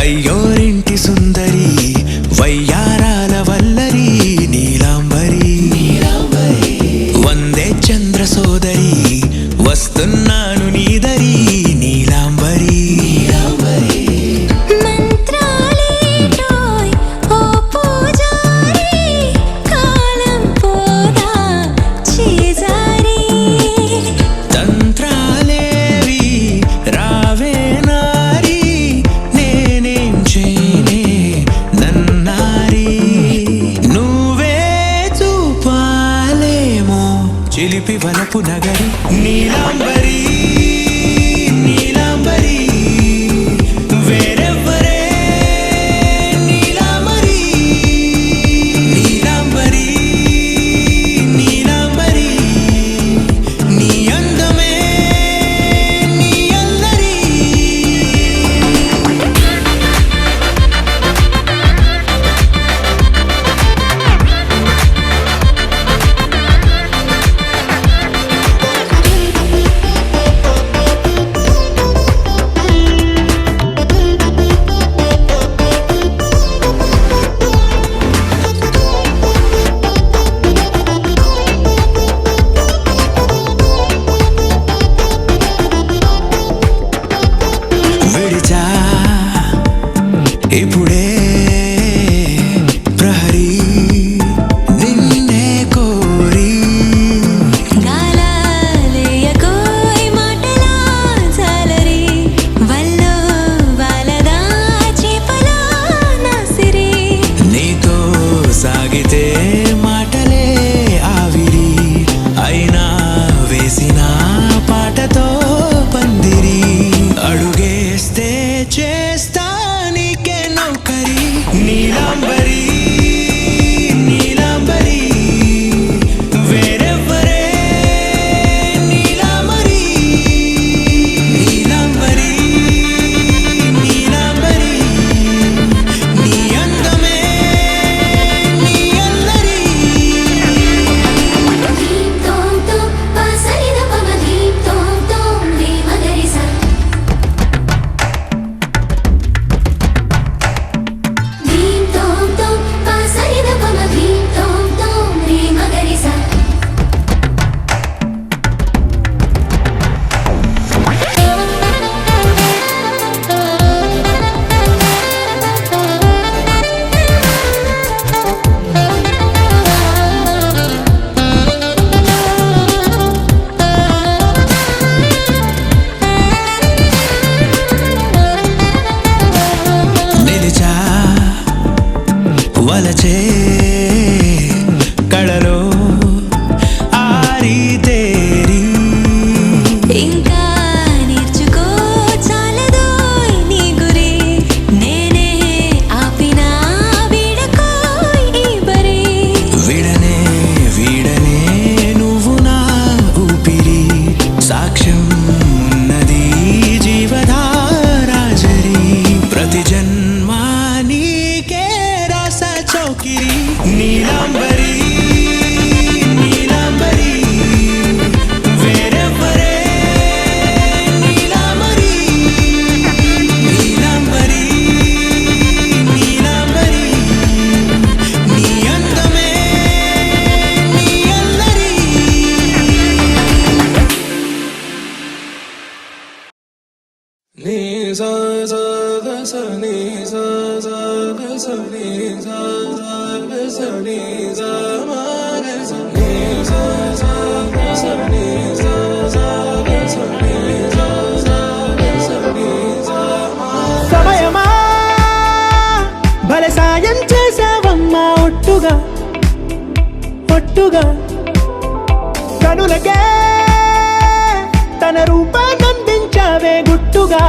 అయ్యోరింటి సుందరి వయ్యారాల వల్లరి నీలాంబరి వందే చంద్ర సోదరి వస్తున్నాను నీదరి నీలాంబరి చిలిపి వలపు నగరి నీలాంబరి నీలాంబరి వేరెవ్వరే నీలాంబరి నీలాంబరి నీలాంబరి నీ అందమే నీ అందరి ఇప్పుడే ప్రహరీ నిన్నే కోరి గాలాలేయకోయ్ మాటలా జాలరి వల్లో వాలదా చేపలా నాసిరి నీతో సాగితే మాటలే ఆవిరి అయినా వేసిన పాటతో పందిరి అడుగేస్తే చేస్తా నీలాంబరి నీలాంబరి వేరెవ్వరే నీలాంబరి నీలాంబరి నీలాంబరి నీ అందమే నీ అందరి వలచే కళలో ఆరి తేరి ఇంకా నేర్చుకో చాలదోయ్ నీ గురి నేనే ఆపినా వీడకోయ్ ఈ బరి విడనే వీడనే నువ్వు నా ఊపిరి సాక్ష్యం ఉన్నది జీవధారాజరి ప్రతి జన్మా నీకే చౌకిరి నీలాంబరి నీలాంబరి వేరెవ్వరే నీలాంబరి నీలాంబరి నీలాంబరి నీ అందమే నీ అందరి నీ సా సా స నీ సా సా స నీ సా సా నీ సా మా స నీ సా సా స నీ సా సా స నీ సా సా స నీ సా మా సమయమా భలే సాయం చేసావమ్మా ఒట్టుగా ఒట్టుగా కనులకే తన రూపాన్నందించావే గుట్టుగా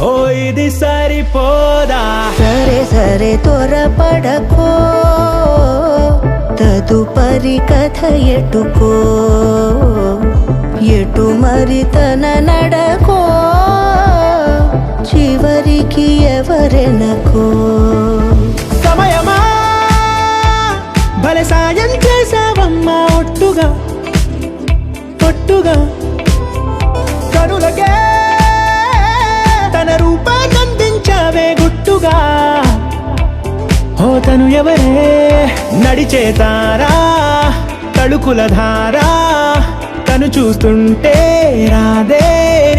ఓ ఇది సరిపోదా సరే సరే త్వరపడకో తదుపరి కథ ఎటుకో ఎటు మరి తన నడకో చివరికి ఎవరెనకో సమయమా భలే సాయం చేసావమ్మా ఒట్టుగా ఒట్టుగా కనులకే తన రూపాన్నందించావే తను ఎవరే నడిచే తారా తళుకుల ధారా తను చూస్తుంటే రాదే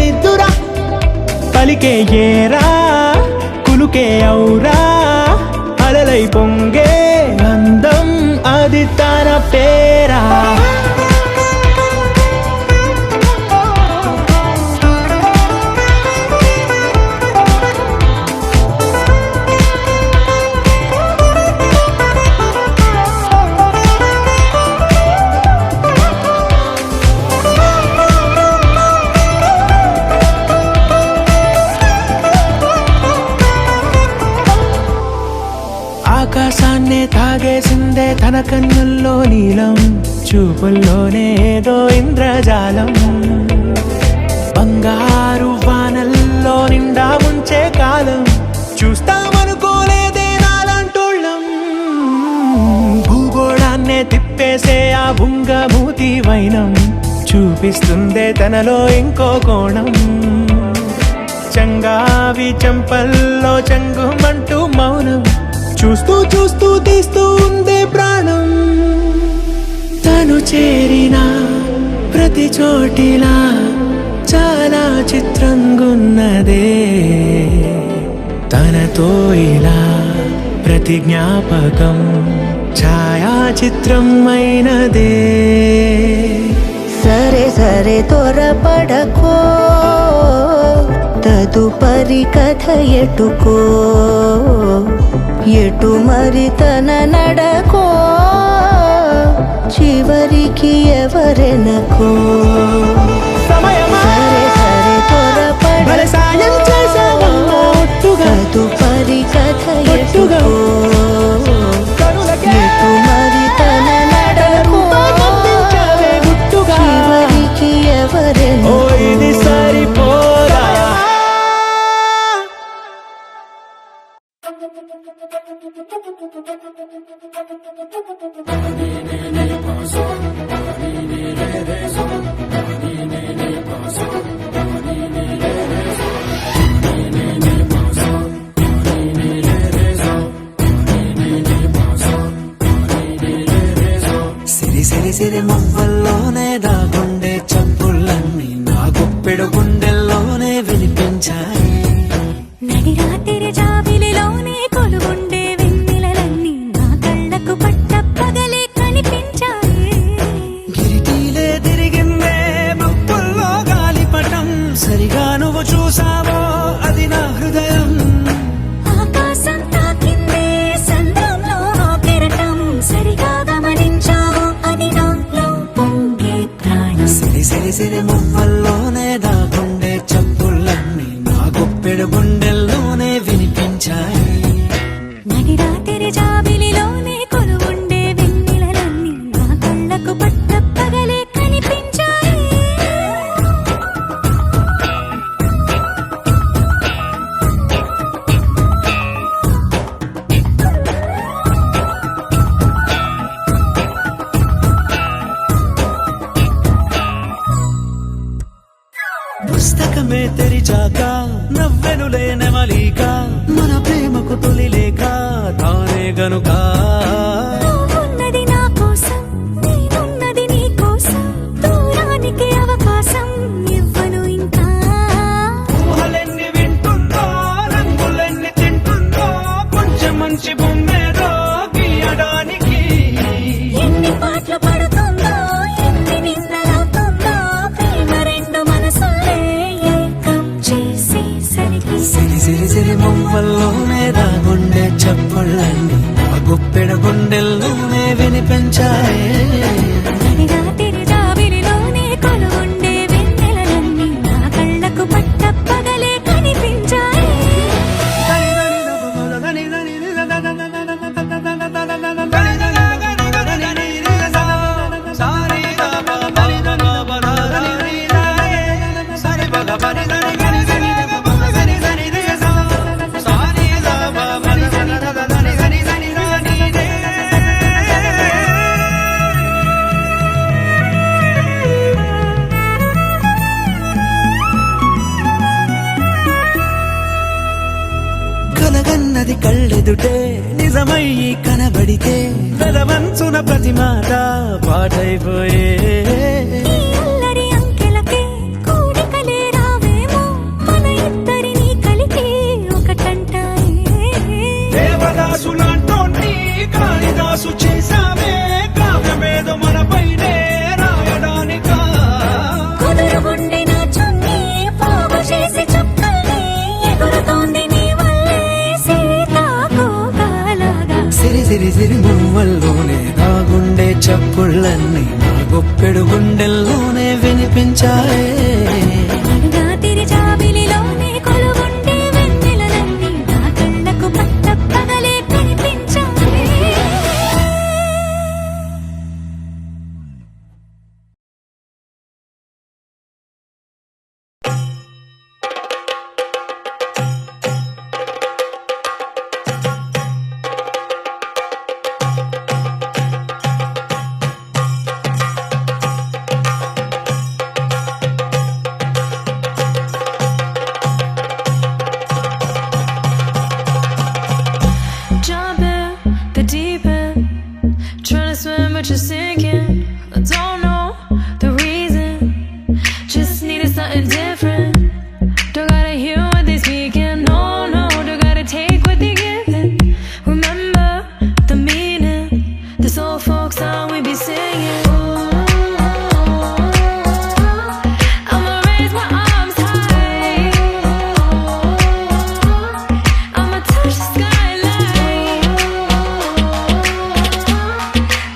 నిద్దురా పలికే ఏరా కులుకే ఔరా అలలై పొంగే అందం అది తన పేరా ఆకాశాన్నే తాగేసిందే తన కన్నుల్లో నీలం చూపుల్లోనే ఏదో ఇంద్రజాలం బంగారు వానల్లో నిండా ఉంచే కాలం చూస్తామనుకోలేదే నాలాంటోళ్ళం భూగోళాన్నే తిప్పేసే ఆ భుంగమూతి వైనం చూపిస్తుందే తనలో ఇంకో కోణం చంగావి చంపల్లో చంగుమంటూ మౌనం చూస్తూ చూస్తూ తీస్తూ ఉందే ప్రాణం తను చేరిన ప్రతి చోటిలా చాలా చిత్రంగున్నదే తనతో ఇలా ప్రతి జ్ఞాపకం ఛాయాచిత్రం అయినదే సరే సరే త్వరపడకో తదుపరి కథ ఎటుకో ఎటు మరి తన నడకో చివరికి ఎవరెనకో సరే సరే త్వరపడకో తదుపరి కథ ఎటుకో ఎటు మరి తన నడకో చివరికి ఎవరెనకో ఇది సరిపోరా సిరి సిరి సిరి మువ్వల్లోనే దాగుండే చప్పుళ్ళన్నీ నా గుప్పెడు గుండెల్లోనే వినిపించాయి నడి రాత్రి జాబిలిలోనే కొలువుండే వెన్నెలలన్నీ నా కళ్ళకు పట్ట పగలే కనిపించాయి గిరిటీలే తిరిగిందే మబ్బుల్లో గాలిపటం సరిగా నువ్వు చూసావో అది నా హృదయం ఆకాశం తాకిందే సంద్రంలో ఆ కెరటం సరిగా గమనించావు అది నాలో పొంగే ప్రాణం సిరి సిరి సిరి మువ్వల్లోనే దాగుండే చప్పుళ్ళన్నీ నా గుప్పెడు గుండెల్లోనే వినిపించాయి నడి రాత్రి జాబిలిలోనే కొలువుండే వెన్నెలలన్నీ నా కళ్ళకు పట్ట పగలే కనిపించాయి పుస్తకమే తెరిచాక నవ్వెనులే నెమలిక మన ప్రేమకు తొలి లేక తానే గనుక నువ్వున్నది నా కోసం నేనున్నది నీ కోసం దూరానికి అవకాశం ఇవ్వను ఇంకా ఊహలెన్ని వింటుందో రంగులెన్ని తింటుందో కొంచెం మంచి బొమ్మేదో గీయడానికి ఎన్ని పాటలు పడుతుందో ఎన్ని నిందలవుతుందో ప్రేమ రెండు మనసులే ఏకం చేసేసరికి సిరి సిరి సిరి మువ్వల్లోనే దాగుండే చప్పుళ్ళన్నీ ఆ గుప్పెడు గుండెల్లోనే వినిపించాయి నడి రాత్రి జాబిలిలోనే కొలువుండే వెన్నెలలన్నీ నా కళ్ళకు పట్ట పగలే కనిపించాయి కలగన్నది కళ్ళెదుటే నిజ నిజమయ్యి కనబడితే పెదవంచున ప్రతి మాట పాటైపోయే ఈ అల్లరి అంకెలకే కూడికలే రావేమో మన ఇద్దరిని కలిపి ఒకటంటాయే దేవదాసులాంటోని కాళిదాసు చేశామే కావ్యమేదో మనపైనే రాయడానికా కుదురుగుండె నా చున్నీ పోగు చేసి చుక్కల్ని ఎగురుతోంది నీ వల్లే సీతాకోకలాగా సిరి సిరి సిరి మువ్వల్లోనే దాగుండే చప్పుళ్ళన్నీ నా గుప్పెడు గుండెల్లోనే వినిపించాయే రాత్రి జాబిలిలోనే కొలువుండే వెన్నెలలన్నీ నా కళ్ళకు పట్టపగలే కనిపించాయి Jump in the deep end, trying to swim but you're sinking. I don't know the reason, just needed something different. Don't gotta hear what they speaking, no, no, don't gotta take what they giving. Remember the meaning, this old folk song we be singing. I'ma raise my arms high, I'ma touch the skyline,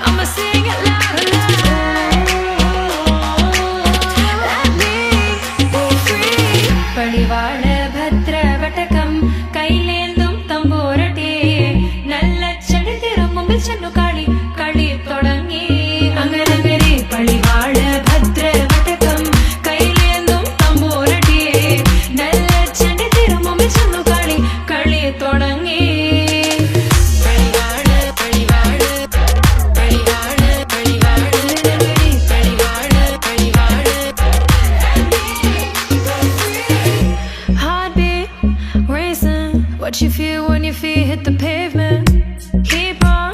I'ma sing it loud and loud. Let me be free. പടിവാള ഭദ്രവടകം കൈലേന്തും തമ്പൂരട്ടെ നല്ലച്ചടി തിരുമുമ്പിൽ ചെന്നു കളി കളി തുടങ്ങി അങ്ങനെ പടിവാള ഭദ്രവടകം കൈലേന്തും തമ്പൂരട്ടെ നല്ലച്ചടി തിരുമുമ്പിൽ ചെന്നു കളി കളി തുടങ്ങി പടിവാള പടിവാള പടിവാള പടിവാള പടിവാള പടിവാള Heartbeat racing, what you feel when your feet hit the pavement. Keep on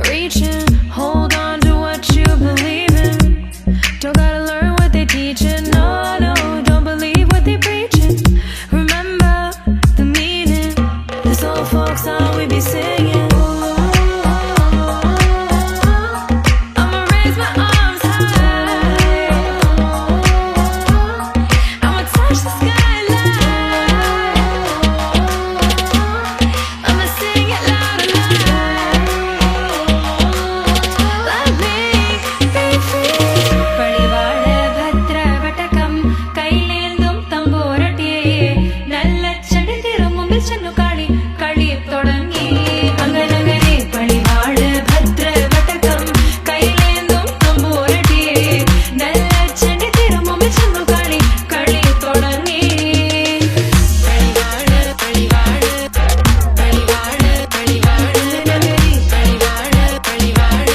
reaching, hold on to what you believe in. Don't gotta learn what they teaching, no, no, don't believe what they preaching. Remember the meaning, this old folk song we be singing. I'ma raise my arms high, I'ma touch the skyline, I'ma sing it loud and loud. Let me be free. പടിവാള ഭദ്രവടകം കൈലേന്തും തമ്പൂരട്ടെ നല്ലച്ചടി തിരുമുമ്പിൽ ചെന്നു കളി കളി തുടങ്ങി അങ്ങനെ പടിവാള ഭദ്രവടകം കൈലേന്തും തമ്പൂരട്ടെ നല്ലച്ചടി തിരുമുമ്പിൽ ചെന്നു കളി കളി തുടങ്ങി പടിവാള പടിവാള പടിവാള പടിവാള പടിവാള പടിവാള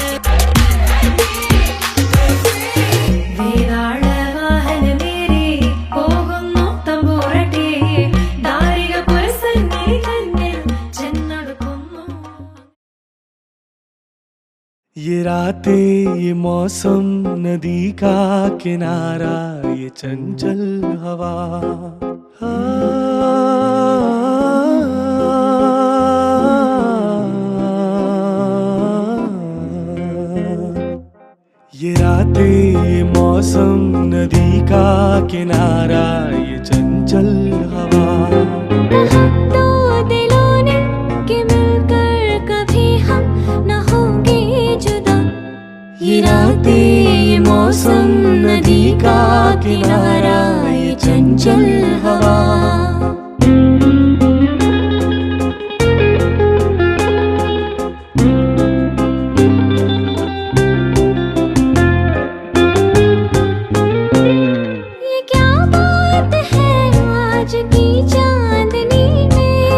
വേതാള വാഹനമേറി പോകുന്നു തമ്പൂരട്ടെ ദാരിക പുരസന്നിധി തന്നിൽ ചെന്നടുക്കുന്നു ये रातें ये मौसम नदी का किनारा ये चंचल हवा ये रातें ये मौसम नदी का किनारा ये चंचल हवा तो दिलों ने कि मिलकर कभी हम न होंगे जुदा ये रातें ये मौसम नदी का किनारा ये चंचल हवा ये क्या बात है आज की चांदनी में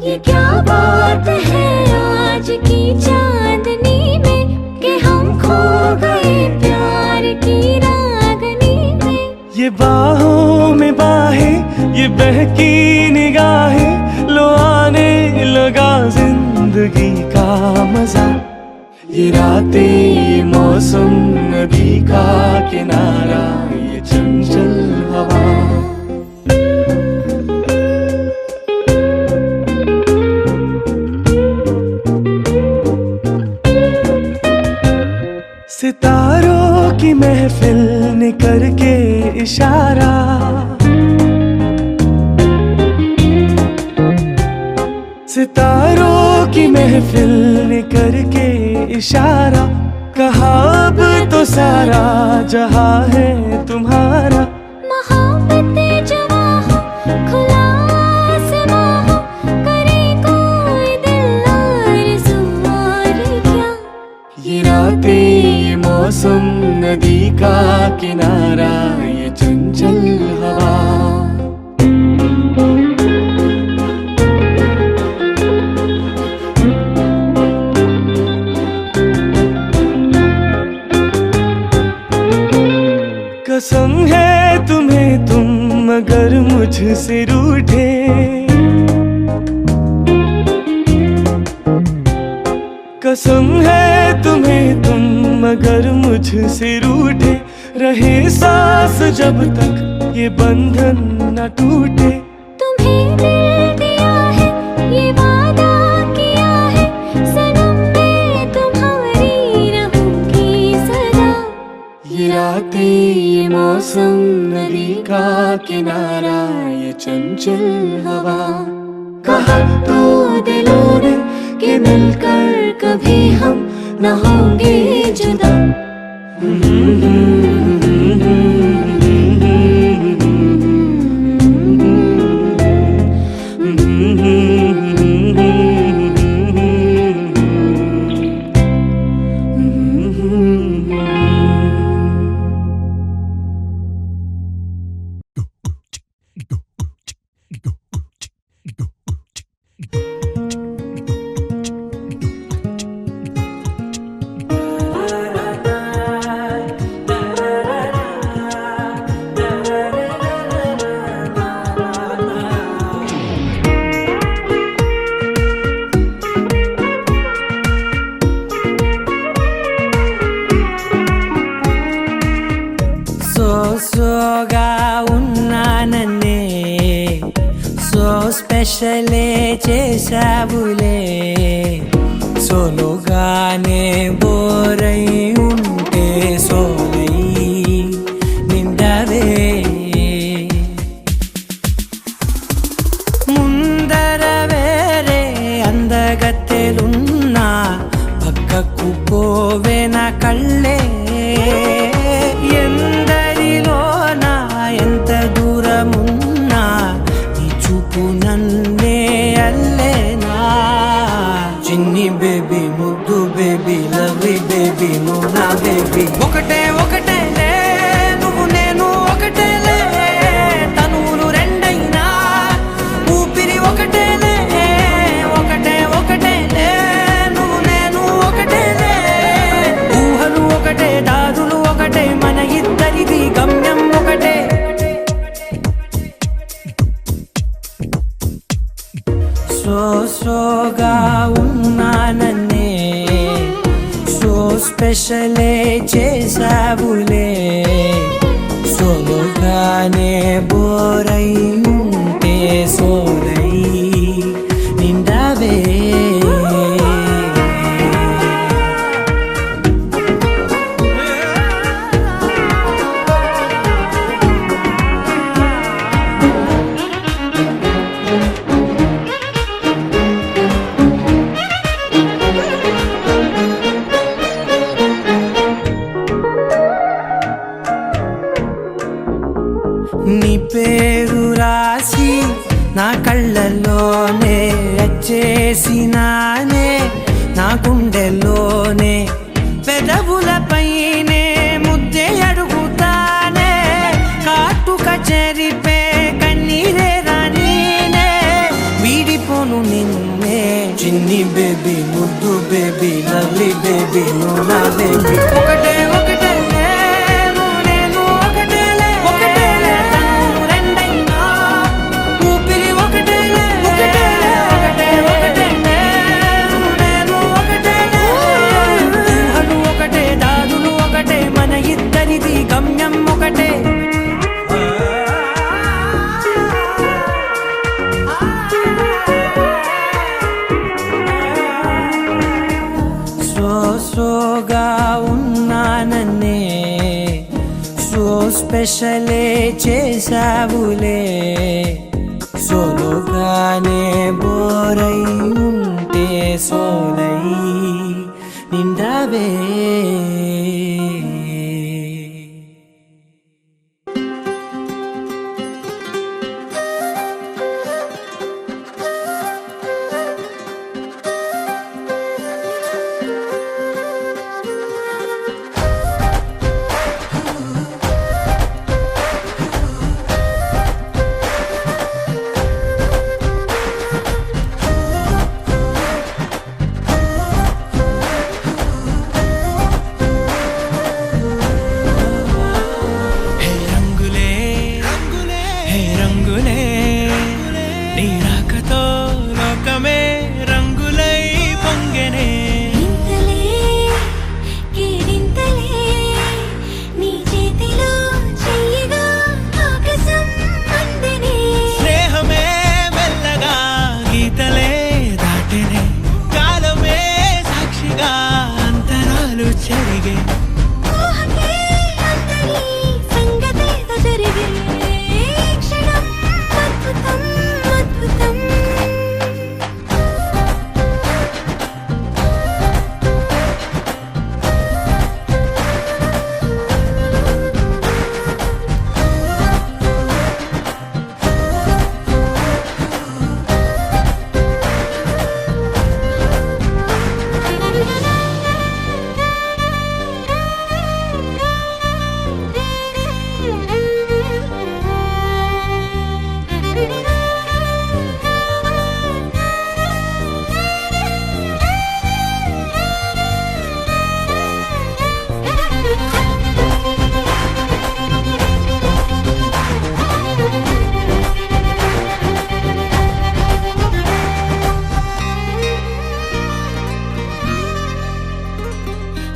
ये क्या बात है आज की चांदनी में कि हम खो गए प्यार की रागनी में ये बाहों में बाहें ये बहकी निगाहें लो आने लगा जिंदगी का मजा। ये रातें ये मौसम नदी का किनारा ये चंचल हवा। सितारों की महफिल ने करके इशारा, सितारों की महफिल ने करके इशारा, कहा अब तो सारा जहां है तुम्हारा। मोहब्बतें जवां हो खुला आसमां हो, करे कोई दिल आरज़ू और क्या। ये रातें ये मौसम नदी का किनारा ये चंचल हवा। कसम है तुम्हें तुम मगर मुझसे रूठे, कसम है तुम्हें तुम मगर मुझसे रूठे। रहे सांस जब तक ये बंधन न टूटे। तुम्हें दिल दिया है ये वादा किया है, सनम मैं तुम्हारी रहूंगी सदा। ये रातें ये मौसम नदी का किनारा ये चंचल हवा। कहा तो दिलों ने कि मिलकर कभी हम न होंगे जुदा। సోగా ఉన్నానన్నే సో స్పెషలే చేసావులే. సోలోగానే బోరై ఉంటే సోలై నిండవే. ముందర వేరే అందగత్తెలున్నా పక్కకు పోవే నా కళ్ళే. ఎందరిలోనా ఎంత దూరమున్నా నీ చూపు నన్నే అల్లేనా. చిన్ని బేబీ ముద్దు బేబీ లవ్లీ బేబీ నువ్వు నా బేబీ. ఒకటే ఒకటేలే నువ్వు నేను ఒకటేలే, తనువులు రెండైనా ఊపిరి ఒకటేలే. ఒకటే ఒకటేలే నువ్వు నేను ఒకటేలే, ఊహలు ఒకటే దారులు ఒకటే, మన ఇద్దరిది గమ్యం ఒకటే. సోగా ఉన్నానన్నే సో స్పెషలే చేసావులే. సోలోగానే బోరై ఉంటే సోలై నిండవే. నీ పేరు రాసి నా కళ్ళల్లోనే వచ్చేసినానే, నా గుండెల్లోనే పెదవులపైనే ముద్దే అడుగుతానే. కాటుక చెరిపే కన్నీరే రానీనే, వీడిపోను నిన్నే. చిన్ని బేబీ ముద్దు బేబీ లవ్లీ బేబీ నువ్వు నా బేబీ. ఒకటే ఒకటే నువ్వు నేను ఒకటేలే, ఒకటేలే తనువు రెండైనా స్పెషలే చేసావులే సోలోగానే బోరై ఉంటే సోలై నిండావే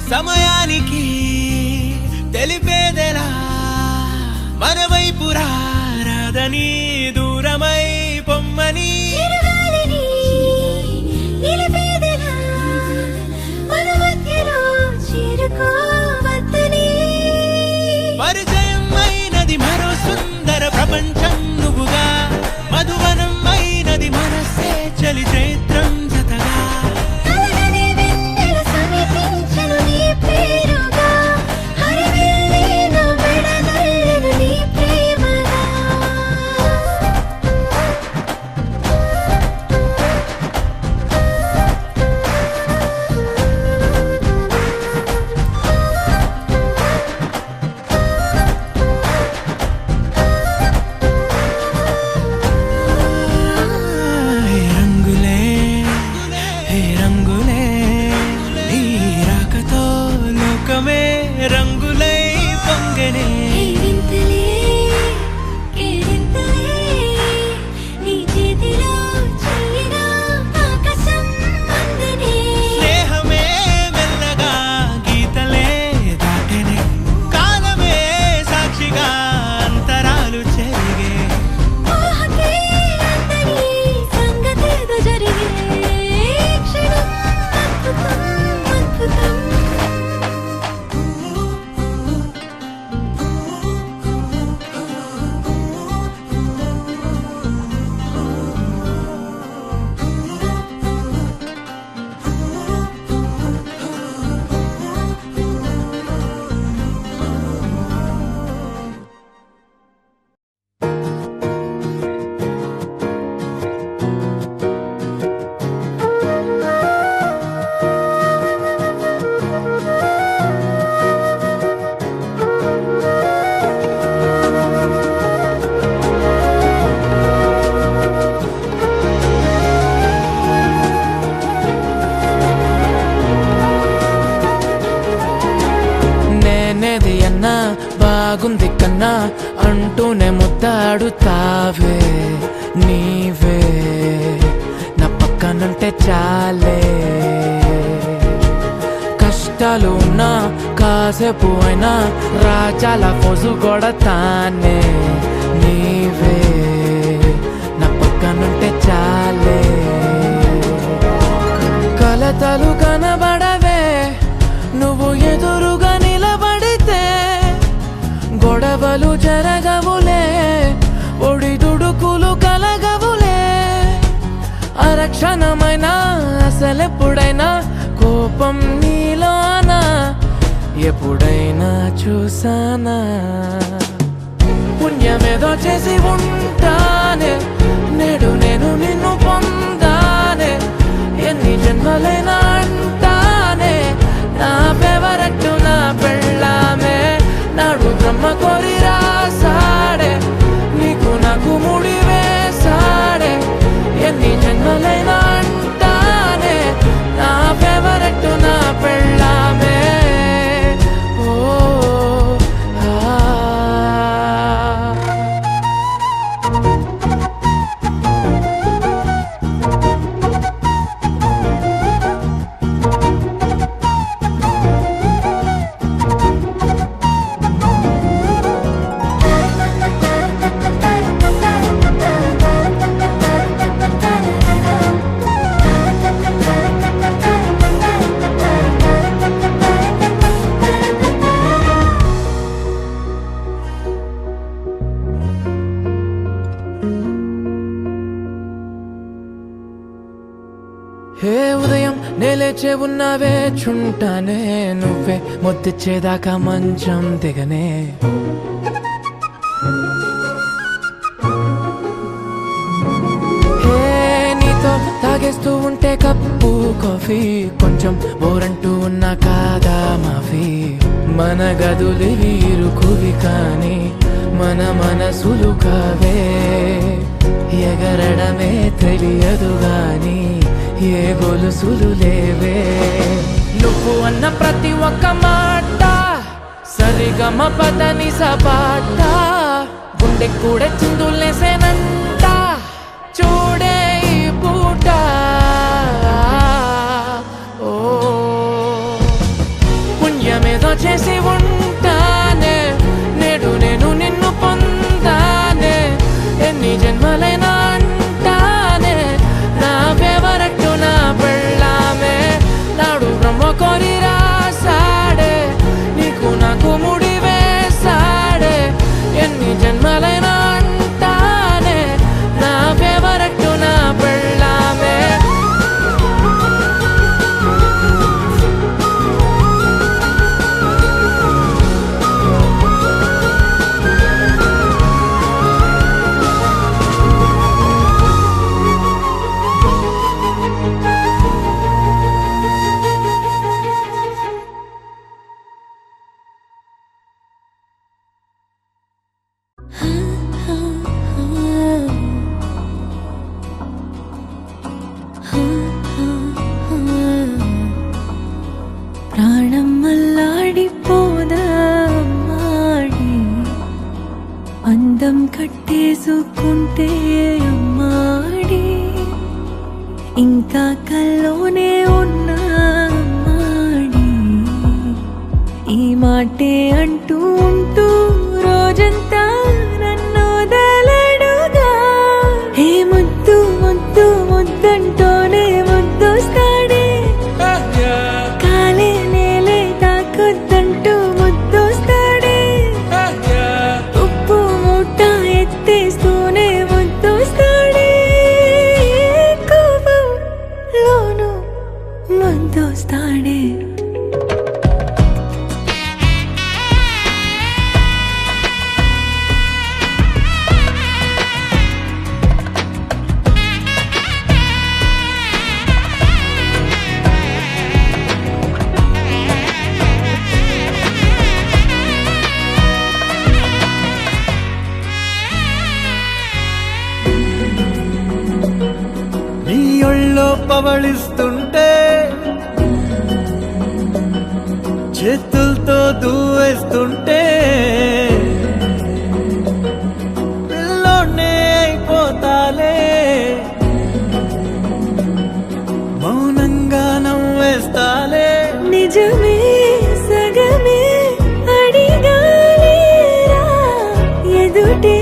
సమయానికి తెలిపేదెలా మన వైపు రాదని దూరమై పొమ్మని పరిచయం అయినది మరో సుందర ప్రపంచం నువ్వుగా మధువనం అయినది మనసే చలి చైత్రం జతగా రంగులై పొంగనే స్నేహమే మెల్లగా గీతలే దాటనే కాలమే సాక్షిగా అంతరాలు చెరిగే బాగుంది కన్నా అంటూనే ముద్దాడుతావే నీవే నా పక్కనుంటే చాలే కష్టాలు ఉన్నా కాసేపు అయినా రాజాల ఫోజు కొడతానే నీవే నా పక్కనుంటే చాలే కలతలు కనబడవే నువ్వు ఎదురుగా నిలబడితే గొడవలు క్షణమైనా అసలెప్పుడైనా కోపం నీలోనా ఎప్పుడైనా చూసానా పుణ్యమేదో చేసి ఉంటానే నేడు నేను నిన్ను పొందానే ఎన్ని జన్మలైనా అంటానే నా ఫేవరెట్ నా పెళ్ళామే నాడు బ్రహ్మ కోరి రాసాడే నీకు నాకు ముడి వేసాడే ఎన్ని జన్మలైనా అంటానే నా ఫేవరెట్ నా పెళ్ళామే ఓ హే ఉదయం నేలేచే ఉన్నవే చుంటానే నువ్వే మొత్తిచ్చేదాకా మంచం దిగనే హే నీతో తాగేస్తూ ఉంటే కప్పు కాఫీ కొంచెం బోరంటూ ఉన్నా కాదా మాఫీ మన గదులివి ఇరుకువి కానీ మన మనసులు కావే ఎగరడమే తెలియదు గాని ఏ గొలుసులు లేవే నువ్వు అన్న ప్రతి ఒక్క మాట సరిగమ పదని సపాట గుండె కూడా చిందులేసేనంట చూడే ఈ పూట ఓ పుణ్యమేదో చేసి ఉంటానే నేడు నేను నిన్ను పొందానే ఎన్ని జన్మలైనా అంటానే నా ఫేవరెట్ నా పెళ్ళామే నాడు బ్రహ్మ కోరి రాసాడే నీకు నాకు ముడి వేసాడే ఎన్ని జన్మలైనా అంటానే నా ఫేవరెట్ నా పెళ్ళామే ప్రాణం మల్లాడిపోదా అమ్మాడి అందం కట్టేసుకుంటే అమ్మాడి ఇంకా కల్లోనే ఉన్నా అమ్మాడి ఈ మాటే అంటూ ఉంటూ రోజంతా నన్ను వదలడుగా హే ముద్దు ముద్దు ముద్దంటూనే ముద్దొస్తాడే కాలే నేలే తాకొద్దంటూ ముద్దొస్తాడే ఉప్పు మూట ఎత్తేస్తూనే ముద్దొస్తాడే కోపంలోను ముద్దొస్తాడే నీ ఒళ్ళో పవళిస్తుంటే చేతులతో దూవేస్తుంటే పిల్లోనే అయిపోతాలే మౌనంగా నవ్వేస్తాలే నిజమే సగమే అడిగాలేరా ఎదుటే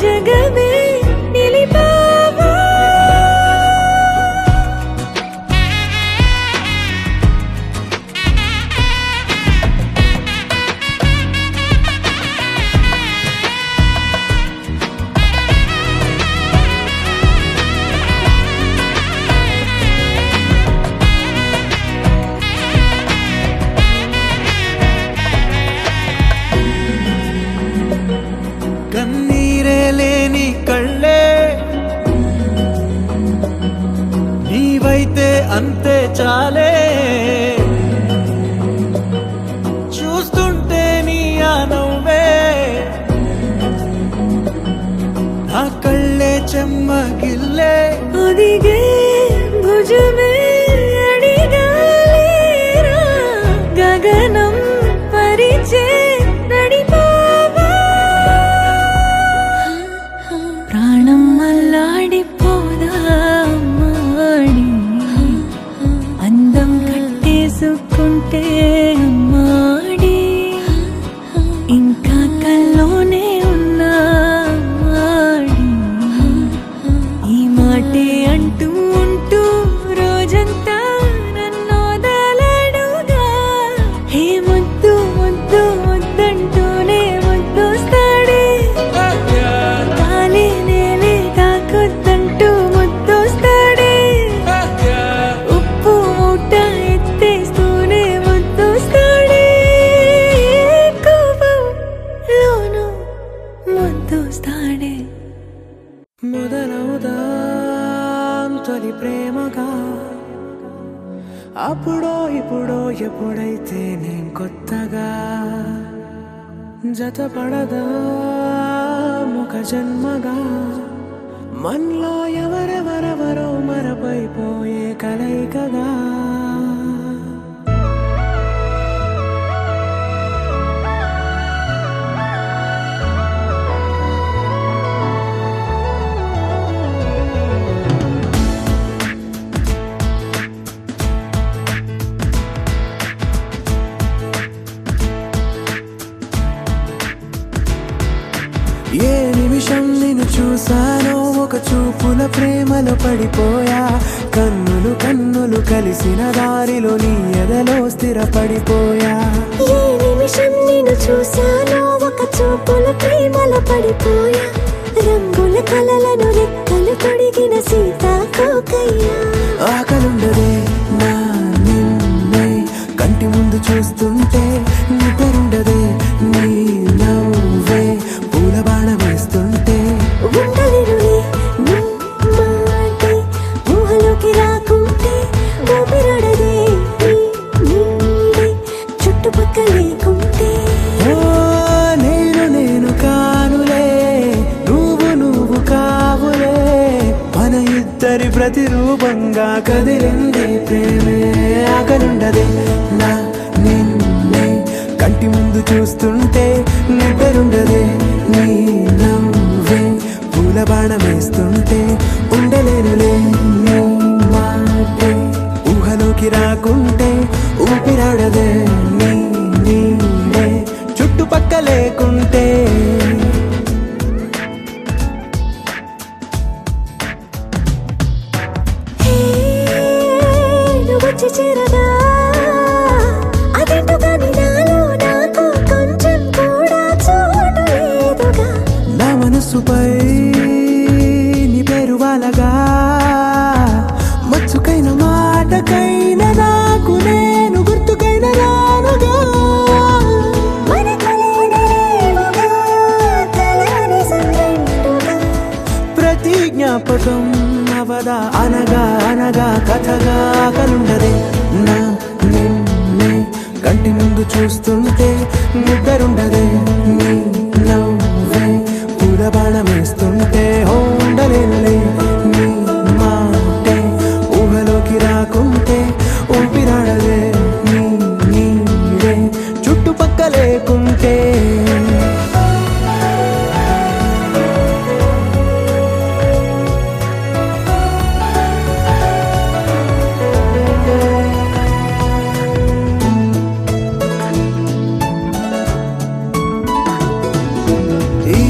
జగమే నిలిపావా చాలే చూస్తుంటే నీ ఆ నవ్వే ఆ కళ్ళే చెమ్మగిల్లే ఒదిగే భుజమే అడిగాలేరా గగనం పరిచే నడిపావా ప్రాణం అల్లాడిపోదా అమ్మాడి అందం కట్టేసుకుంటే అమ్మాడి ఇంకా కల్లోనే ఉన్నా అమ్మాడి ఈ మాటే అంటూ ఉంటూ రోజంతా నన్ను వదలడుగా హే ముద్దు ముద్దు ముద్దంటూనే ముద్దొస్తాడే కాలే నేలే తాకొద్దంటూ ముద్దొస్తాడే ఉప్పు మూట ఎత్తేస్తూనే ముద్దొస్తాడే కోపంలోనూ ముద్దొస్తాడే మొదలవుదాం తొలి ప్రేమగా అప్పుడో ఇప్పుడో ఎప్పుడైతే నేను కొత్తగా జతపడదా ఒక జన్మగా మనలో ఎవరెవరెవరో మరపైపోయే కలయికగా ఏ నిమిషం నిన్ను చూసానో ఒక చూపుల ప్రేమలో పడిపోయా కన్నులు కన్నులు కలిసిన దారిలో నీ ఎదలో స్థిరపడిపోయా ఏ నిమిషం నిన్ను చూశానో ఒక చూపుల ప్రేమలో పడిపోయా రంగుల కలలను రెక్కలు తొడిగిన సీతాకోకయ్యా ఆకలుండదే నా నిన్నే కంటి ముందు చూస్తుంటే నిద్రుండదే నీ నవ్వే పూల బాణం వేస్తుంటే ఉండలేనులే నీ మాటే ఊహలోకి రాకుంటే ఊపిరాడదే నీ నీడే చుట్టుపక్కల లేకుంటే ఓ నేను కానులే నువ్వు కావులే మన ఇద్దరి ప్రతిరూపంగా కదిలింది ప్రేమే ఆకలుండదే నా నిన్నే కంటి ముందు చూస్తుంటే నిద్రుండదే నీ నవ్వే పూల బాణం వేస్తుంటే ఉండలేనులే నీ మాటే ఊహలోకి రాకుంటే ఊపిరాడదే నీ నీడే చుట్టుపక్క లేకుంటే హే నువ్వు వచ్చి చేరగా అదేంటో కానీ నాలో నాకు కొంచెం కూడా చోటు లేదుగా నా మనసుపై నీ పేరు వాలగా మచ్చుకైన మాటకైన నాకు నేను గుర్తుకైన రానుగా మన కలయినరేవుగా కలని సంగంటుగా ప్రతి జ్ఞాపకం అవదా అనగా అనగా కథగా కలుండదే నా నిన్నే కంటి ముందు చూస్తుంటే నిద్రుండదే నీ నవ్వే పూల బాణం వేస్తుంటే ఉండలేనులే నీ మాటే ఊహలోకి రాకుంటే ఊపిరాడదే నీ నీడే చుట్టుపక్క లేకుంటే ఈ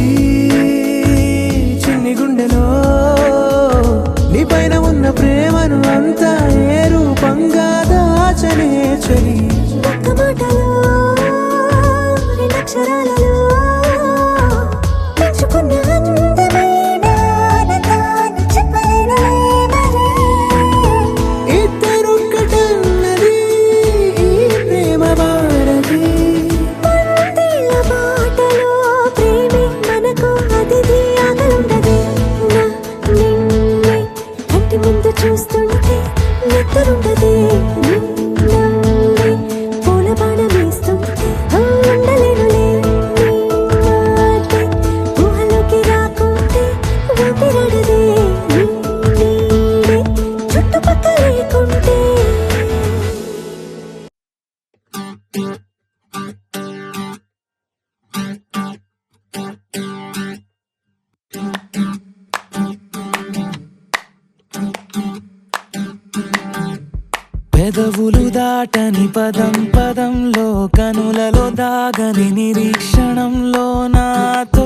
పెదవులు దాటని పదం పదంలో కనులలో దాగని నిరీక్షణంలో నాతో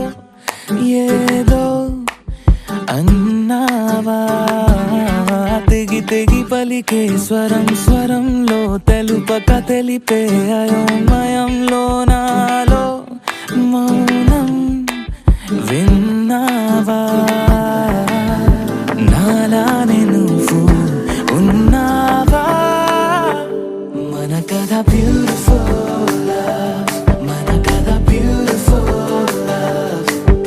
ఏదో అన్నావా తెగి తెగి పలికే స్వరం స్వరంలో తెలుపక తెలిపే అయోమయంలో నాలో మౌనం విన్నావా నాలానే నువ్వు ఉన్నావా మన కథ బ్యూటిఫుల్ మన కథ బ్యూటిఫుల్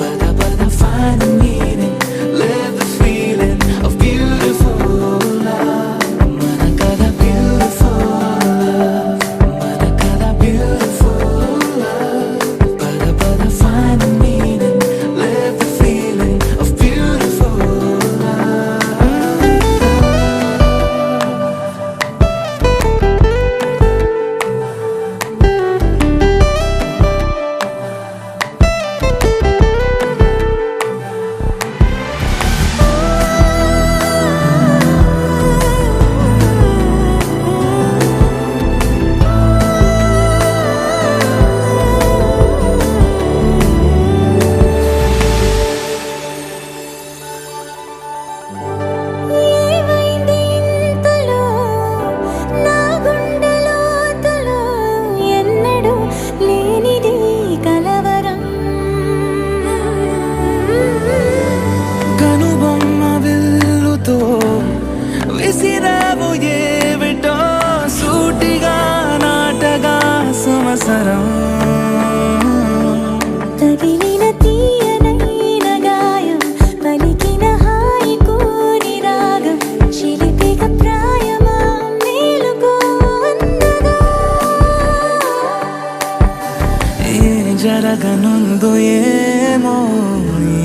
పద పద find the meaning live the feeling of beautiful మన కథ beautiful మన కథ beautiful పద పద find the meaning live the feeling of beautiful ఏమైంది ఇంతలో నా గుండెలోతులో ఎన్నడూ లేనిది కలవరం కనుబొమ్మ విల్లుతో విసిరావు ఏవిటో సూటిగా నాటగా సంవత్సరం తగిలిన తీయనైన గాయం పలికిన హాయి కోరి రాగం చిలిపిక ప్రాయమా మేలుకో అన్నదా ఏ జరగనుందో ఏమో ఈ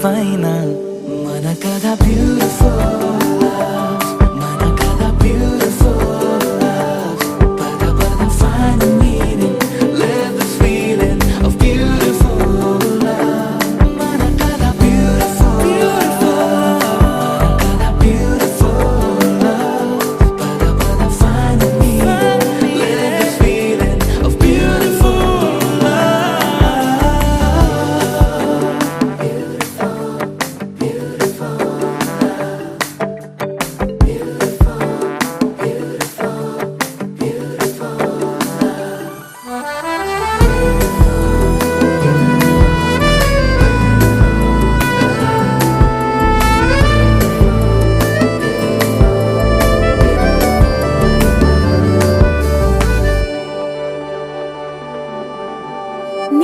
పైన మన కథ బ్యూటిఫుల్ మన కథ బ్యూటిఫుల్ పద పద find the meaning live the feeling of beautiful మన కథ beautiful మన కథ beautiful పద పద find the meaning live the feeling of beautiful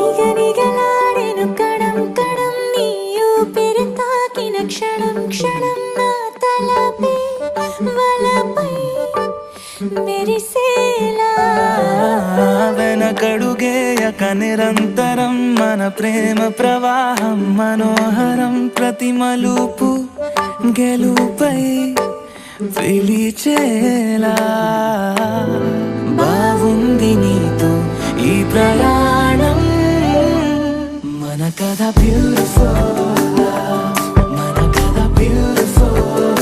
నిగనిగలాడెను Kadam Kadam నీ ఊపిరి తాకిన క్షణం క్షణం నా తలపై వలపై మెరిసేలా వెనకడుగేయక నిరంతరం మన ప్రేమ ప్రవాహం మనోహరం ప్రతి మలుపు గెలుపై పిలిచేలా బాగుంది నీతో ఈ ప్రయాణం మన కథ బ్యూటిఫుల్ మన కథ బ్యూటిఫుల్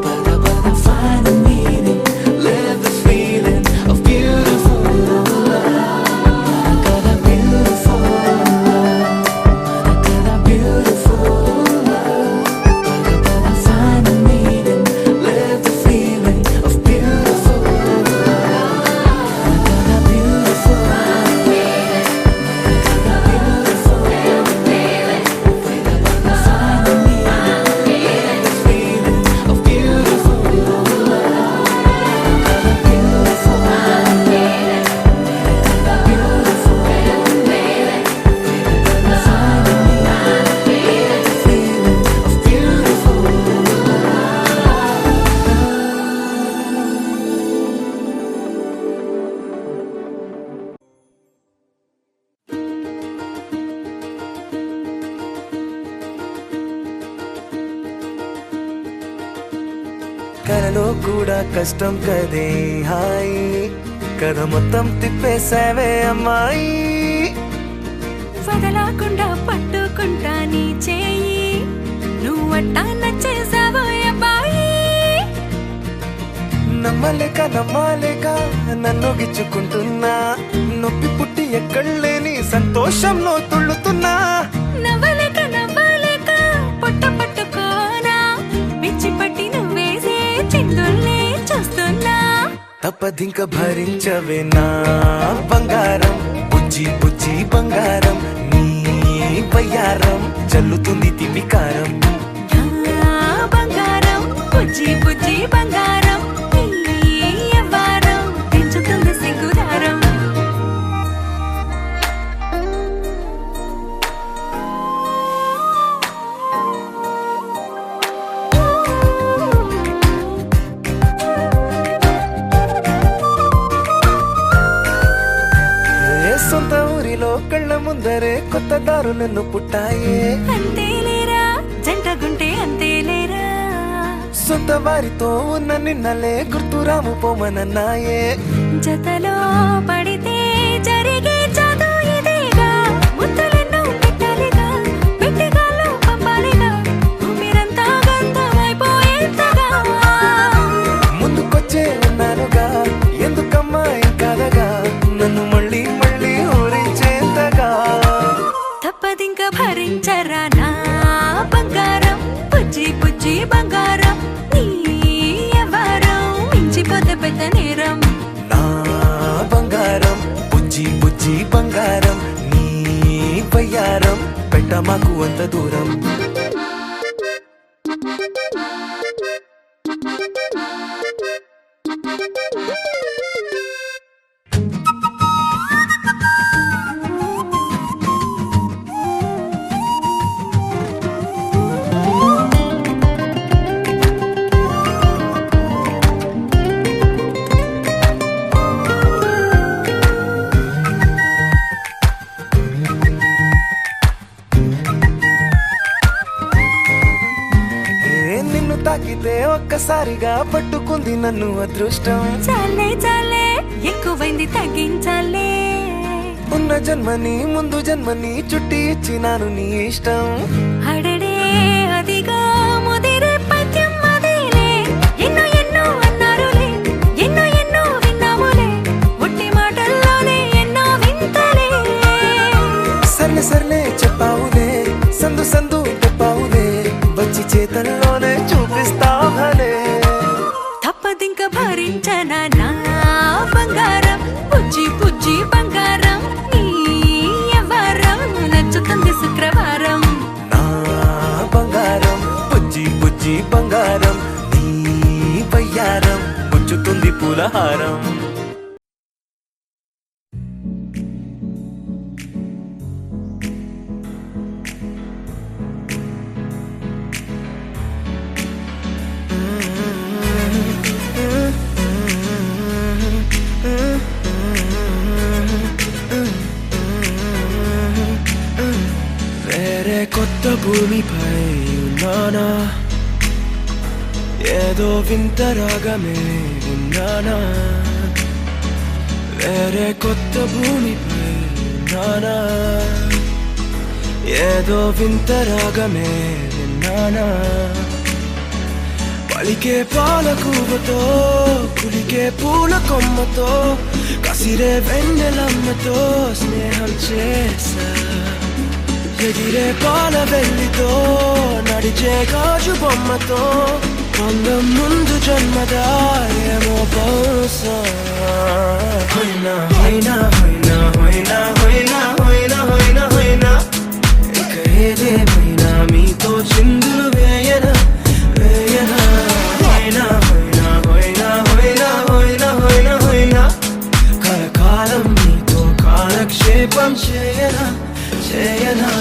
పద పద find the meaning live the feeling of beautiful మన కథ beautiful మన కథ beautiful పద పద find the meaning live the feeling of beautiful మన కథ beautiful కలలో కూడా కష్టం కదే హాయి కథ మొత్తం తిప్పేసావే అమ్మాయి వదలకుండా పట్టుకుంటా నీ చేయి నువ్వట్టా నచ్చేసావో అబ్బాయి నమ్మలేక నమ్మాలేక నన్ను గిచ్చుకుంటున్నా నొప్పి పుట్టి ఎక్కడలేని సంతోషంలో తుళ్ళుతున్నా నవ్వలేక నవ్వలేక పొట్ట పట్టుకోనా పిచ్చి పట్టి నువ్వేసే చిందుల్ని చూస్తున్నా తప్పదింక భరించవే నా బంగారం బుజ్జి బుజ్జి బంగారం నీ బయ్యారం చల్లుతుంది తిమికారం బంగారం బుజ్జి బుజ్జి బంగారం నీ యవ్వారం పెంచుతుంది సిగ్గుదారం సొంత ఊరిలో కళ్ళ ముందరే కొత్త దారులను పుట్టాయే అంతేలేరా జంటగుంటే అంతేలేరా సొంత వారితో ఉన్న నిన్నలే గుర్తురాము పోమనన్నాయే జతలో పడితే జరిగే చదు ఇదేగా ముద్దలెన్నో పెట్టాలిగా పెట్టిగాల్లో పంపాలిగా ఊపిరంతా గంతమైపోయేంతగా ముందుకొచ్చే ఉన్నానుగా ఎందుకమ్మా ఇంకాదగా నన్ను మళ్ళీ మళ్ళీ ఊరించేంతగా తప్పదింక భరించరా నా బంగారం బుజ్జి బుజ్జి బంగారం నీ యవ్వారం మించిపోతే పెద్ద నేరం నా బంగారం బుజ్జి బుజ్జి బంగారం నీ బయ్యారం పెట్ట మాకు అంత దూరం నిన్ను తాకితే ఒక్కసారిగా పట్టుకుంది నన్ను అదృష్టం చాలే చాలే ఎక్కువైంది తగ్గించాలే ఉన్న జన్మని ముందు జన్మని చుట్టి ఇచ్చినాను నీ ఇష్టం అడడే అదిగా ముదిరే పద్యం అదేలే ఎన్నో ఎన్నో అన్నారులే ఎన్నో ఎన్నో విన్నాములే ఒట్టి మాటల్లోనే ఎన్నో వింతలే సర్లే సర్లే చెప్పావులే సందు సందు చెప్పావులే వచ్చి చేతల్లోనే చూపిస్తావలే తప్పదింక భరించనా నా బంగారం బుజ్జి బుజ్జి బంగారం నీ యవ్వారం నచ్చుతుంది శుక్రవారం నా బంగారం బుజ్జి బుజ్జి బంగారం నీ బయ్యారం పుచ్చుతుంది పూలహారం వేరే కొత్త భూమిపై ఉన్నానా ఏదో వింత రాగమే విన్నానా వేరే కొత్త భూమిపై ఉన్నానా ఏదో వింత రాగమే విన్నానా పలికే పాల కూవతో కులికే పూల కొమ్మతో కసిరే వెన్నెలమ్మతో స్నేహం చేసా ఎగిరే పాల వెల్లితో నడిచే గాజు బొమ్మతో అందం ముందు జన్మదా ఏమో బహుశా హోయినా హోయినా హోయినా హోయినా హోయినా హోయినా హోయినా హోయినా ఇక ఏదేమైనా మీతో చిందులు వేయనా వేయనా హోయినా హోయినా హోయినా హోయినా హోయినా హోయినా హోయినా కలకాలం మీతో కాలక్షేపం చేయనా చేయనా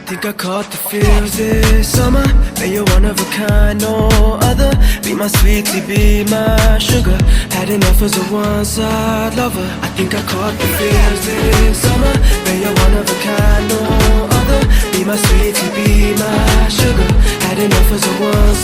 Think I caught the feels this summer. Man, you're one of a kind, no other. Be my sweetie, be my sugar. Had enough as a one-side lover. I think I caught the feels this summer. Man, you're one of a kind, no other. Be my sweetie, be my sugar. Had enough as a one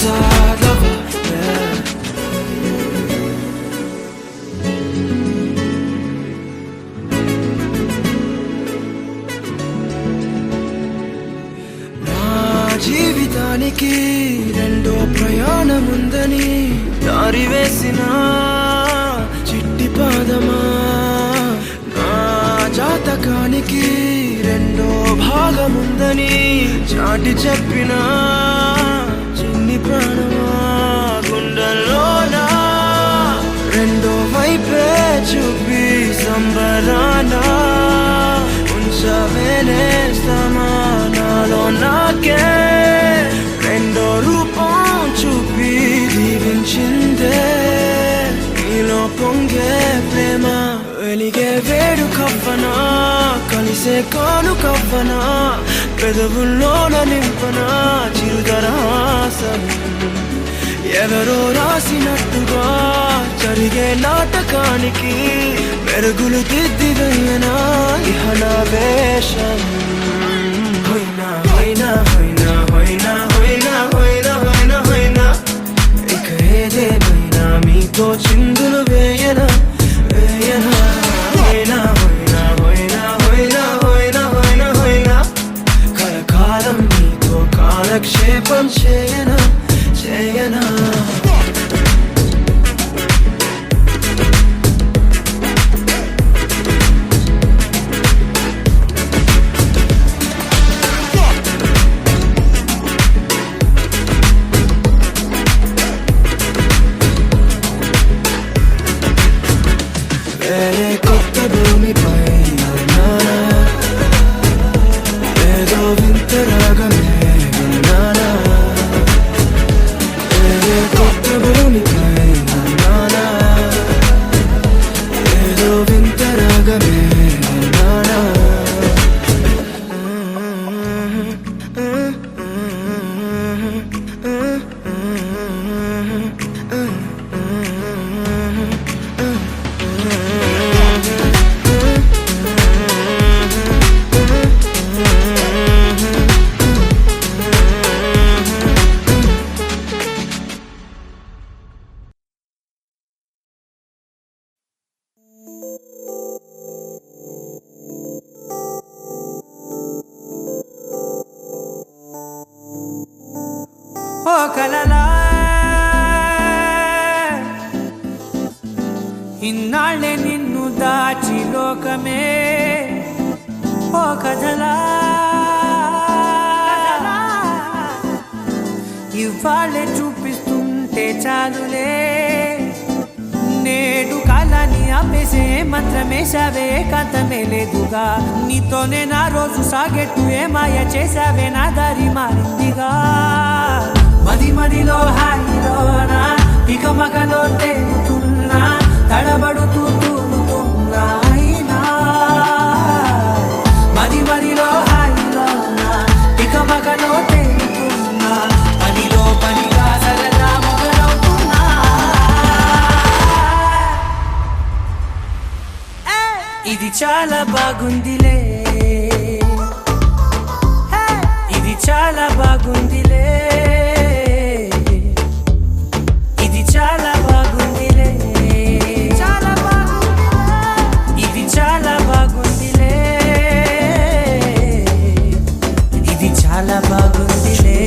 జీవితానికి రెండో ప్రయాణముందని దారి వేసిన చిట్టి పాదమా నా జాతకానికి రెండో భాగముందని చాటి చెప్పిన చిన్ని ప్రాణమా గుండెల్లోనా రెండో వైపే చూపి సంబరాన ఉంచవేనే సమానాలో నాకే రెండో రూపం చూపి దీవించిందే నీలో పొంగే ప్రేమ వెలిగే వేడు కవ్వనా కలిసే కాను కవ్వనా పెదవుల్లోన నింపనా చిరుదరాసం ఎవరో రాసినట్టుగా జరిగే నాటకానికి మెరుగులు దిద్దిదయ్యనా ఇహనా వేషం హోయినా హోయినా హోయినా హోయినా హోయినా హోయినా హోయినా హోయినా ఇక ఏదేమైనా మీతో చిందులు వేయనా వేయనా హోయినా హోయినా హోయినా హోయినా హోయినా హోయినా హోయినా కలకాలం మీతో కాలక్షేపం చేయనా చేయనా వేరే కొత్త భూమిపై నానా ఏదో వింత రాగమే విన్నానా వేరే కొత్త భూమిపై నానా ఏదో వింత రాగమే విన్నానా ఓ కలలా ఇన్నాళ్ళే నిన్ను దాచి లోకమే ఓ కథలా ఇవాళ్ళే చూపిస్తుంటే చాలులే నేడు కాలాన్ని ఆపేసే మంత్రమేశావే కాంతమే లేదుగా నీతోనే నా రోజు సాగెట్టు ఏ మాయ చేశావే నా దారి మారిందిగా మది మదిలో హాయిలోనా ఇక మగలో తేలుతున్నా తడబడుతూ తూలుతున్నా అయినా మది మదిలో హాయిలోనా ఇక మగలో తేలుతున్నా పనిలో పనిగా సరదా మొదలవుతున్నా ఇది చాలా బాగుందిలే ఇది చాలా బాగుందిలే ఇది చాలా బాగుందిలే చాలా బాగుందిలే ఇది చాలా బాగుందిలే ఇది చాలా బాగుందిలే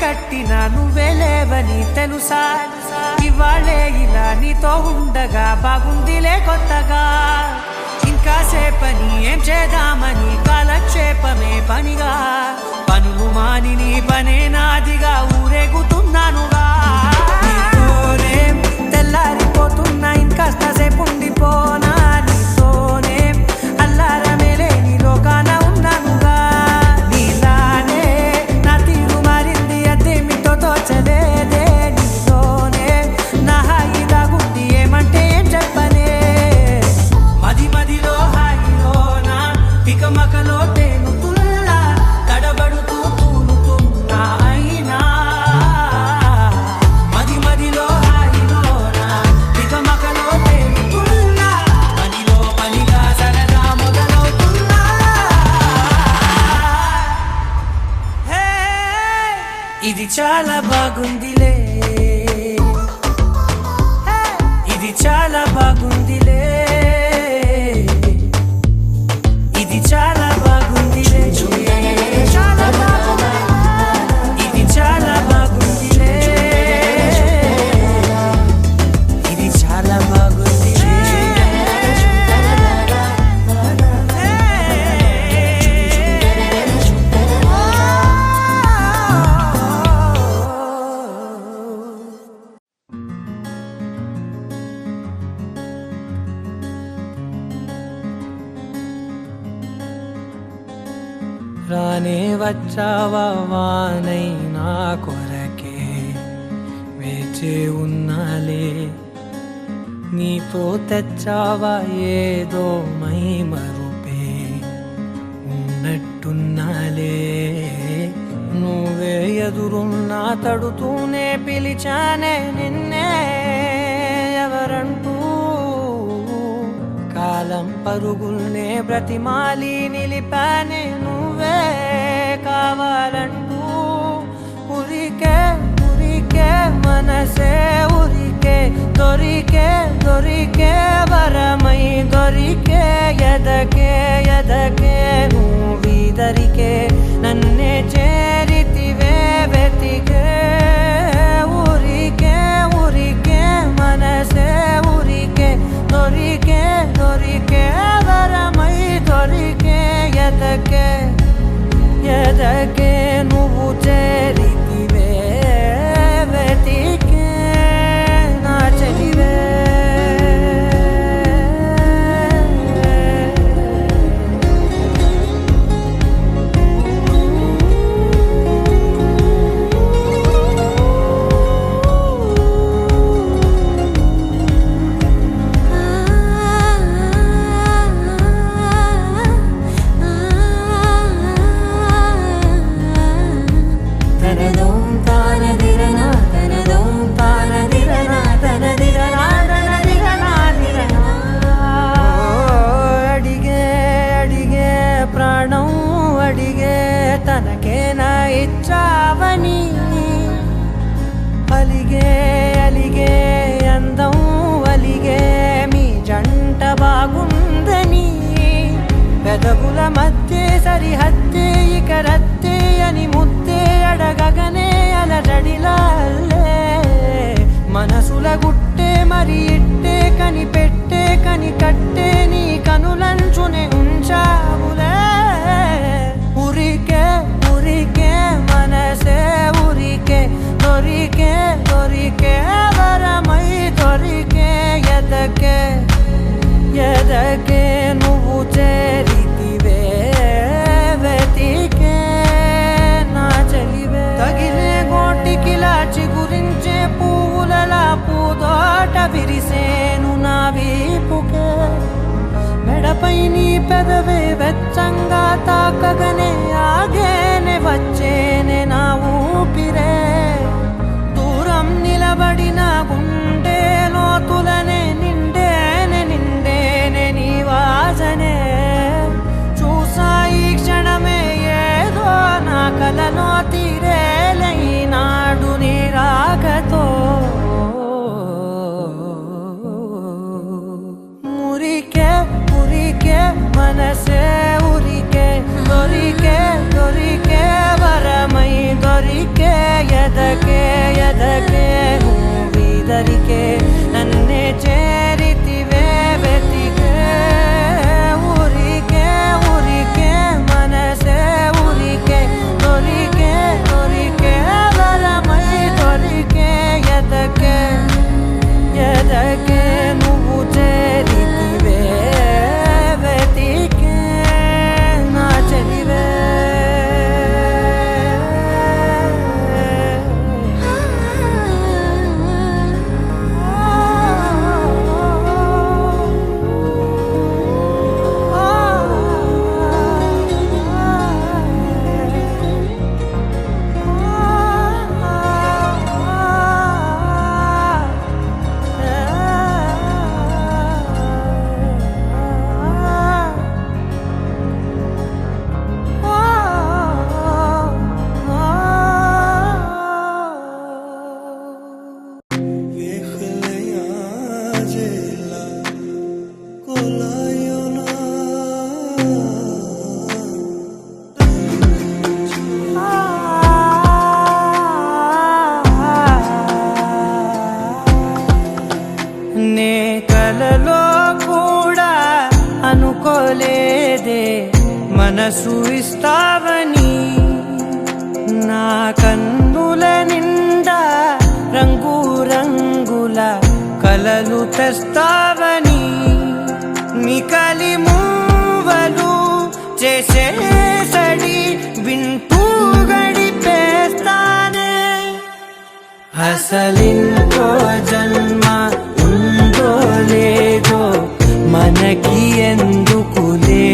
కట్టినా నువ్వే లేవని తెలుసా ఇవాళే ఇలా నీతో ఉండగా బాగుందిలే కొత్తగా ఇంకా సేపని ఏం చేద్దామని కాలక్షేపమే పనిగా పనులు మాయ కాని నీ పనే నాదిగా ఊరేగుతున్నానుగా నీతోనే తెల్లారిపోతున్నా ఇంకాస్త సేపు ఉండిపోనా నీతోనే అల్లారమే లేని లోకాన ఉన్నానుగా నీలానే నా తీరు మారింది అదేమిటో తోచలేదే నీతోనే నా హాయి దాగుంది ఏమంటే ఏం చెప్పనే మది మదిలో హాయిలోనా తికమకలో తేలుతున్నా తడబడుతూ తూలుతున్నా అయినా మది మదిలో హాయిలోనా తికమకలో తేలుతున్నా పనిలో పనిగా సరదా మొదలవుతున్నా హే ఇది చాలా బాగుందిలే ఇది చాలా బాగుందిలే ఇది చాలా బాగుందిలే చాలా బాగుంది ఇది చాలా బాగుందిలే ఇది చాలా బాగుందిలే రానే వచ్చావా వానై నా కొరకే వేచే ఉన్నాలే నీతో తెచ్చావా ఏదో మై మరుపే ఉన్నట్టున్నాలే నువ్వే ఎదురున్నా తడుతూనే పిలిచానే నిన్నే ఎవరంటూ కాలం పరుగుల్నే బ్రతిమాలి నిలిపానే నువ్వే కావాలంటూ ఉరికే ఉరికే మనసే ఉరికే దొరికే దొరికే వరమై దొరికే ఎదకే ఎదకే నువ్విదరికే నన్నే చేరితివే వెతికే ఉరికే ఉరికే మనసే ఉరికే దొరికే దొరికే వరమై దొరికే ఎదకే ఎదకే నువ్వు చేరితివే వెతికే నా చెలివే అడిగే అడిగే ప్రాణం అడిగే తనకేనా ఇచ్చావని అలిగే అలిగే అందం అలిగే మీ జంట బాగుందని పెదవుల మధ్య సరిహద్దే ఇక రద్దే అని ముద్దే అడగగనే అలజడిలాలే మనసుల గుట్టే మరి ఇట్టే కని పెట్టే కని కట్టే నీ కనులంచునే ఉంచావులే ఉరికే ఉరికే మనసే ఉరికే దొరికే దొరికే వరమై దొరికే ఎదకే ఎదకే నువ్వు చేరితివే వెతికే నా చెలివే తగిలే గోటికిలా చిగురించే పువ్వులలా పూదోట విరిసేను నా వీపుకే మెడపై నీ పెదవే వెచ్చంగా తాకగనే ఆగేనే వచ్చేనే నా ఊపిరే దూరం నిలబడిన గుండె లోతులనే నిండేనే నిండేనే నీ వాసనే చూసా ఈ క్షణమే ఏదో నా కలలో తీరేలై నాడు నీ రాకతో మురికే మురికే మనసే ఉరికే దొరికే దొరికే వరమై దొరికే ఎదకే ఎదకే నువ్విదరికే నన్నే చేరితివే వెతికే ఉరికే ఉరికే మనసే ఉరికే దొరికే మనసు ఇస్తావని నా కన్నుల నిండా రంగు రంగుల కలలు తెస్తావని నికలి మూవలు చేసేసడి వింటూ గడిపేస్తానే అసలింకో జన్మ ఉందో లేదో మనకి ఎందుకులే